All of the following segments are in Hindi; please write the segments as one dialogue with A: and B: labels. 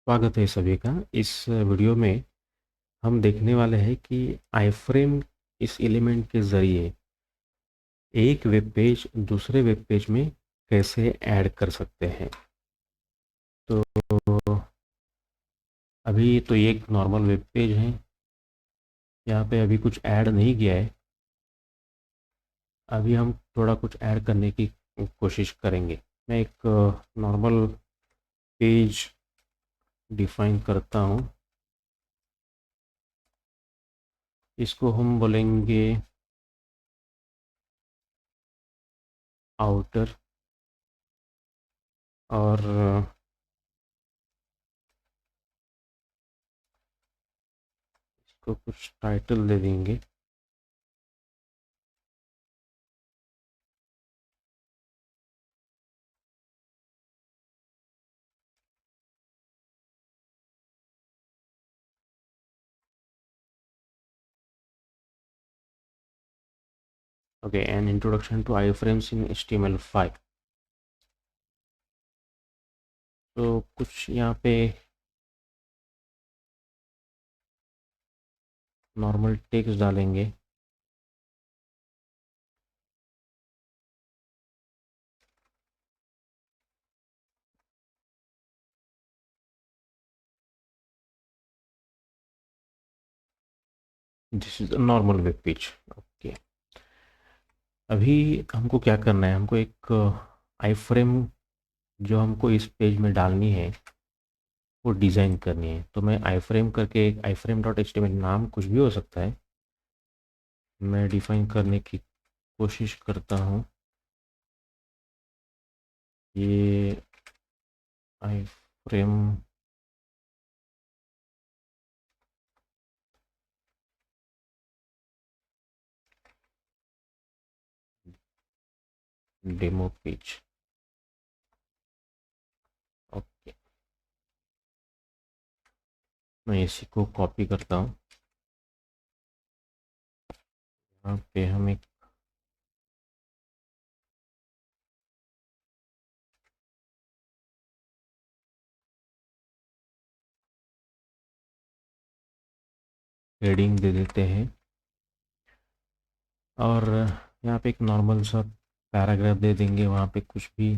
A: स्वागत है सभी का। इस वीडियो में हम देखने वाले हैं कि आईफ्रेम इस एलिमेंट के ज़रिए एक वेब पेज दूसरे वेब पेज में कैसे ऐड कर सकते हैं। तो अभी तो ये एक नॉर्मल वेब पेज है, यहाँ पे अभी कुछ ऐड नहीं किया है। अभी हम थोड़ा कुछ ऐड करने की कोशिश करेंगे। मैं एक नॉर्मल पेज डिफाइन करता हूँ। इसको हम बोलेंगे आउटर, और इसको कुछ टाइटल दे देंगे। Okay, an introduction to iframes in HTML5। तो कुछ यहाँ पे नॉर्मल टेक्स्ट डालेंगे। This is a normal web page. Okay, अभी हमको क्या करना है, हमको एक iframe जो हमको इस पेज में डालनी है वो डिज़ाइन करनी है। तो मैं iframe करके एक iframe.html नाम कुछ भी हो सकता है, मैं डिफाइन करने की कोशिश करता हूँ। ये iframe डेमो पेज। ओके, मैं इसी को कॉपी करता हूँ। यहाँ पे हम एक हेडिंग दे देते हैं, और यहाँ पे एक नॉर्मल सा पैराग्राफ दे देंगे। वहाँ पे कुछ भी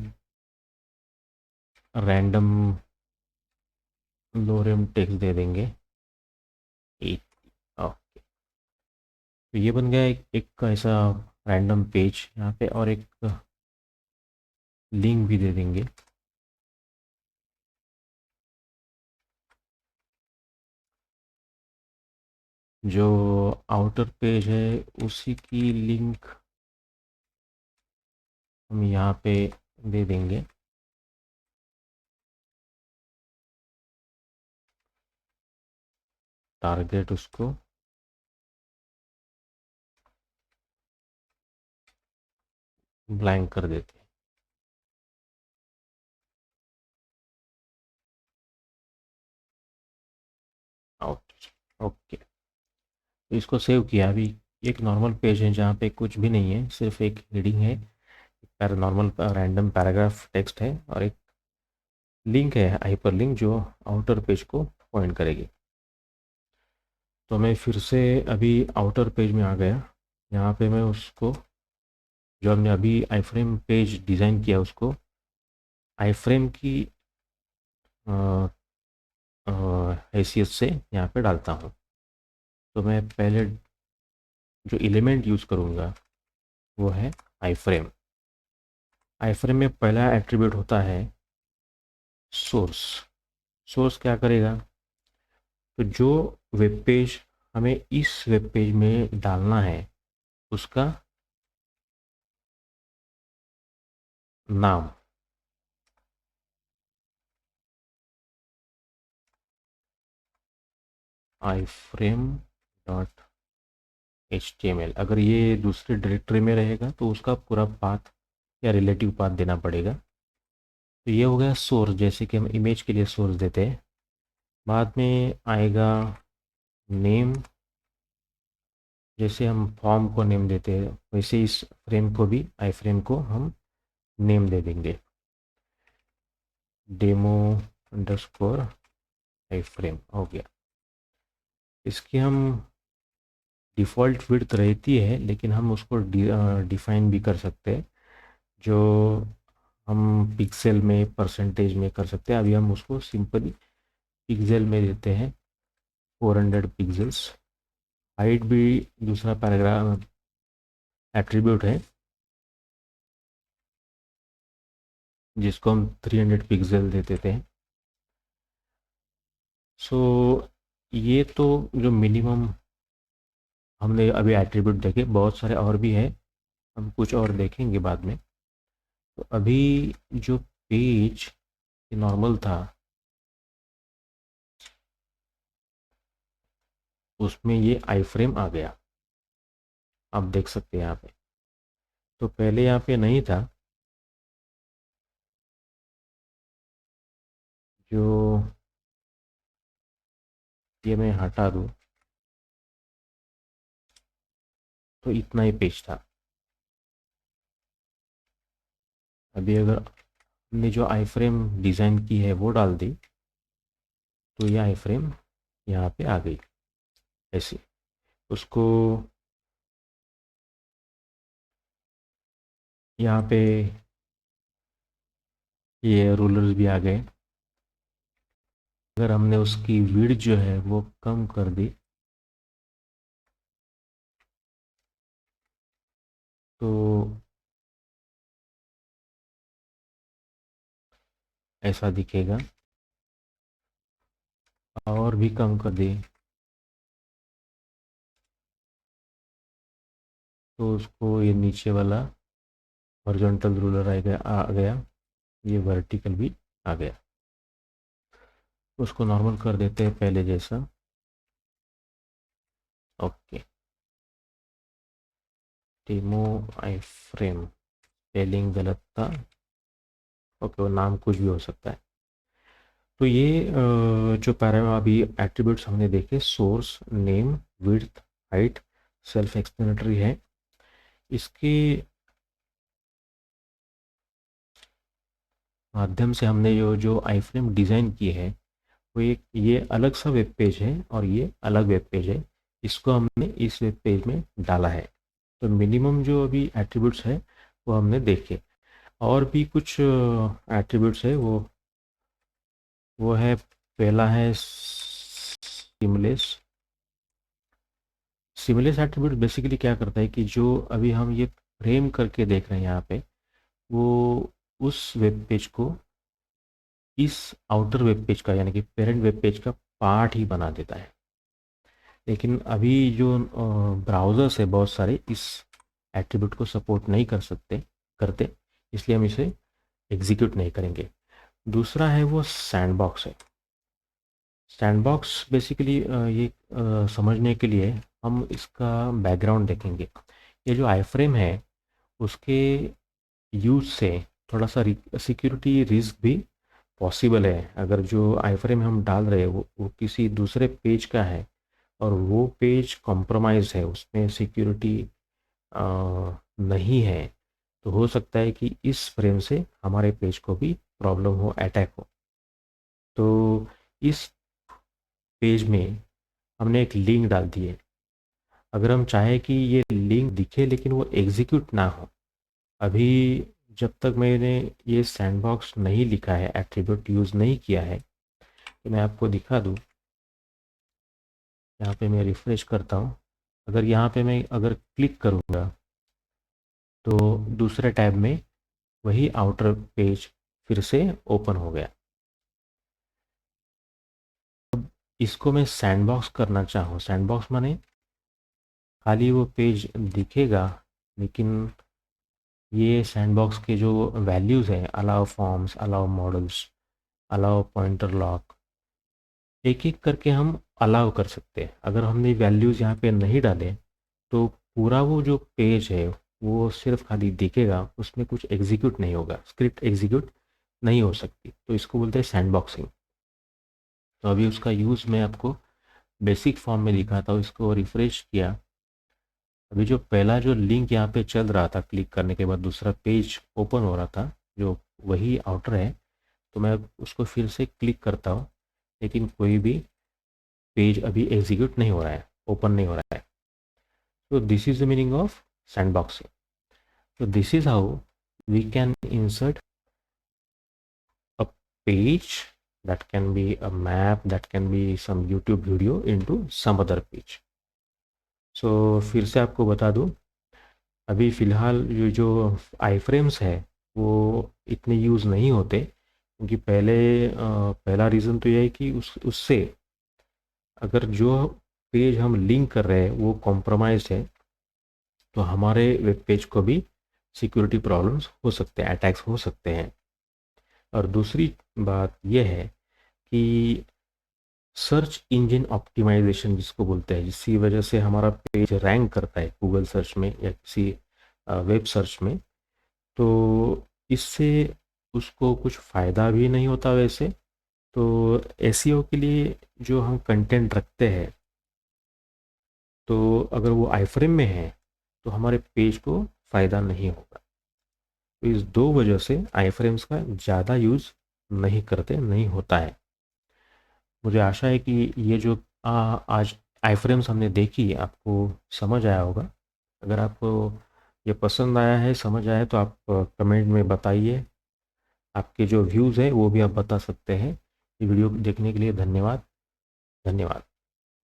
A: रैंडम लोरेम टेक्स्ट दे देंगे। एक ओके, तो ये बन गया एक ऐसा रैंडम पेज यहाँ पे, और एक लिंक भी दे देंगे। जो आउटर पेज है उसी की लिंक हम यहाँ पे दे देंगे। टारगेट उसको ब्लैंक कर देते हैं। आउट। ओके, तो इसको सेव किया। अभी एक नॉर्मल पेज है जहाँ पे कुछ भी नहीं है, सिर्फ एक हेडिंग है, नॉर्मल रैंडम पैराग्राफ टेक्स्ट है, और एक लिंक है, हाइपर लिंक, जो आउटर पेज को पॉइंट करेगी। तो मैं फिर से अभी आउटर पेज में आ गया। यहाँ पे मैं उसको, जो हमने अभी आईफ्रेम पेज डिज़ाइन किया, उसको आईफ्रेम की हैसियत से यहाँ पे डालता हूँ। तो मैं पहले जो एलिमेंट यूज़ करूँगा वो है आईफ्रेम। आईफ्रेम में पहला एट्रीब्यूट होता है सोर्स। सोर्स क्या करेगा, तो जो वेब पेज हमें इस वेब पेज में डालना है उसका नाम, iframe डॉट HTML। अगर ये दूसरे डायरेक्टरी में रहेगा तो उसका पूरा पाथ या रिलेटिव पाथ देना पड़ेगा। तो ये हो गया सोर्स, जैसे कि हम इमेज के लिए सोर्स देते हैं। बाद में आएगा नेम, जैसे हम फॉर्म को नेम देते हैं वैसे इस फ्रेम को भी, आई फ्रेम को हम नेम दे देंगे, डेमो अंडरस्कोर आई फ्रेम हो गया। इसकी हम डिफ़ॉल्ट विड्थ रहती है, लेकिन हम उसको डिफ़ाइन भी कर सकते हैं, जो हम पिक्सल में परसेंटेज में कर सकते हैं। अभी हम उसको सिंपली पिक्सल में देते हैं 400 पिक्सल्स। हाइट भी दूसरा पैराग्राफ एट्रीब्यूट है जिसको हम 300 पिक्सल दे देते हैं। सो ये तो जो मिनिमम हमने अभी एट्रीब्यूट देखे, बहुत सारे और भी है, हम कुछ और देखेंगे बाद में। तो अभी जो पेज नॉर्मल था उसमें ये आई फ्रेम आ गया, आप देख सकते हैं यहाँ पे। तो पहले यहाँ पे नहीं था। जो ये मैं हटा दूँ तो इतना ही पेज था। अभी अगर हमने जो आई फ्रेम डिज़ाइन की है वो डाल दी तो ये आई फ्रेम यहाँ पे आ गई ऐसे। उसको यहाँ पे ये रूलर्स भी आ गए। अगर हमने उसकी विड्थ जो है वो कम कर दी तो ऐसा दिखेगा, और भी कम कर दी तो उसको ये नीचे वाला हॉरिजॉन्टल रूलर आ गया, ये वर्टिकल भी आ गया। उसको नॉर्मल कर देते हैं पहले जैसा। ओके, डेमो आई फ्रेम, स्पेलिंग गलत था। ओके, वो नाम कुछ भी हो सकता है। तो ये जो पैरा अभी एट्रीब्यूट्स हमने देखे, source, name, width, height, self explanatory है। इसके माध्यम से हमने जो जो आई फ्रेम डिज़ाइन की है वो एक ये अलग सा वेब पेज है और ये अलग वेब पेज है। इसको हमने इस वेब पेज में डाला है। तो मिनिमम जो अभी एट्रीब्यूट्स है वो हमने देखे। और भी कुछ एट्रीब्यूट्स है, वो है, पहला है सिमलेस। सिमलेस एट्रीब्यूट बेसिकली क्या करता है कि जो अभी हम ये फ्रेम करके देख रहे हैं यहाँ पे, वो उस वेब पेज को इस आउटर वेब पेज का यानी कि पेरेंट वेब पेज का पार्ट ही बना देता है। लेकिन अभी जो ब्राउज़र्स है बहुत सारे इस एट्रीब्यूट को सपोर्ट नहीं करते, इसलिए हम इसे एग्जीक्यूट नहीं करेंगे। दूसरा है वो सैंडबॉक्स है। सैंडबॉक्स बेसिकली ये समझने के लिए हम इसका बैकग्राउंड देखेंगे। ये जो आईफ्रेम है उसके यूज से थोड़ा सा सिक्योरिटी रिस्क भी पॉसिबल है। अगर जो आईफ्रेम हम डाल रहे हैं वो किसी दूसरे पेज का है और वो पेज कॉम्प्रोमाइज़ है, उसमें सिक्योरिटी नहीं है, तो हो सकता है कि इस फ्रेम से हमारे पेज को भी प्रॉब्लम हो, अटैक हो। तो इस पेज में हमने एक लिंक डाल दी है। अगर हम चाहें कि ये लिंक दिखे लेकिन वो एग्जीक्यूट ना हो, अभी जब तक मैंने ये सैंडबॉक्स नहीं लिखा है, एट्रीब्यूट यूज़ नहीं किया है, तो मैं आपको दिखा दूँ। यहाँ पे मैं रिफ़्रेश करता हूँ। अगर यहाँ पे मैं अगर क्लिक करूँगा तो दूसरे टैब में वही आउटर पेज फिर से ओपन हो गया। अब इसको मैं सैंडबॉक्स करना चाहूँ, सैंडबॉक्स माने खाली वो पेज दिखेगा, लेकिन ये सैंडबॉक्स के जो वैल्यूज़ हैं, allow forms, allow models, allow pointer lock, एक एक करके हम अलाउ कर सकते हैं। अगर हमने वैल्यूज़ यहाँ पे नहीं डाले तो पूरा वो जो पेज है वो सिर्फ खाली दिखेगा, उसमें कुछ एग्जीक्यूट नहीं होगा, स्क्रिप्ट एग्जीक्यूट नहीं हो सकती। तो इसको बोलते हैं सैंडबॉक्सिंग। तो अभी उसका यूज़ मैं आपको बेसिक फॉर्म में दिखाता हूँ। इसको रिफ़्रेश किया, अभी जो पहला जो लिंक यहाँ पे चल रहा था, क्लिक करने के बाद दूसरा पेज ओपन हो रहा था जो वही आउटर है, तो मैं उसको फिर से क्लिक करता हूँ लेकिन कोई भी पेज अभी एग्जीक्यूट नहीं हो रहा है, ओपन नहीं हो रहा है। तो this is the meaning of sandboxing. So this is how we can insert a page, that can be a map, that can be some YouTube video into some other page. So फिर से आपको बता दूं, अभी फ़िलहाल ये जो आई फ्रेम्स है वो इतने यूज़ नहीं होते, क्योंकि पहला रीज़न तो यह है कि उससे अगर जो पेज हम लिंक कर रहे हैं वो कॉम्प्रोमाइज़ है, तो हमारे वेब पेज को भी सिक्योरिटी प्रॉब्लम्स हो सकते हैं, अटैक्स हो सकते हैं. और दूसरी बात यह है कि सर्च इंजन ऑप्टिमाइजेशन जिसको बोलते हैं, जिसकी वजह से हमारा पेज रैंक करता है गूगल सर्च में या किसी वेब सर्च में, तो इससे उसको कुछ फ़ायदा भी नहीं होता वैसे. तो एसईओ के लिए जो हम कंटेंट रखते हैं, तो अगर वो आईफ्रेम में है तो हमारे पेज को फ़ायदा नहीं होगा. तो इस दो वजह से आईफ्रेम्स का ज़्यादा यूज़ नहीं होता है. मुझे आशा है कि ये जो आज आईफ्रेम्स हमने देखी आपको समझ आया होगा. अगर आपको ये पसंद आया है, समझ आया है, तो आप कमेंट में बताइए. आपके जो व्यूज़ है वो भी आप बता सकते हैं. ये वीडियो देखने के लिए धन्यवाद. धन्यवाद.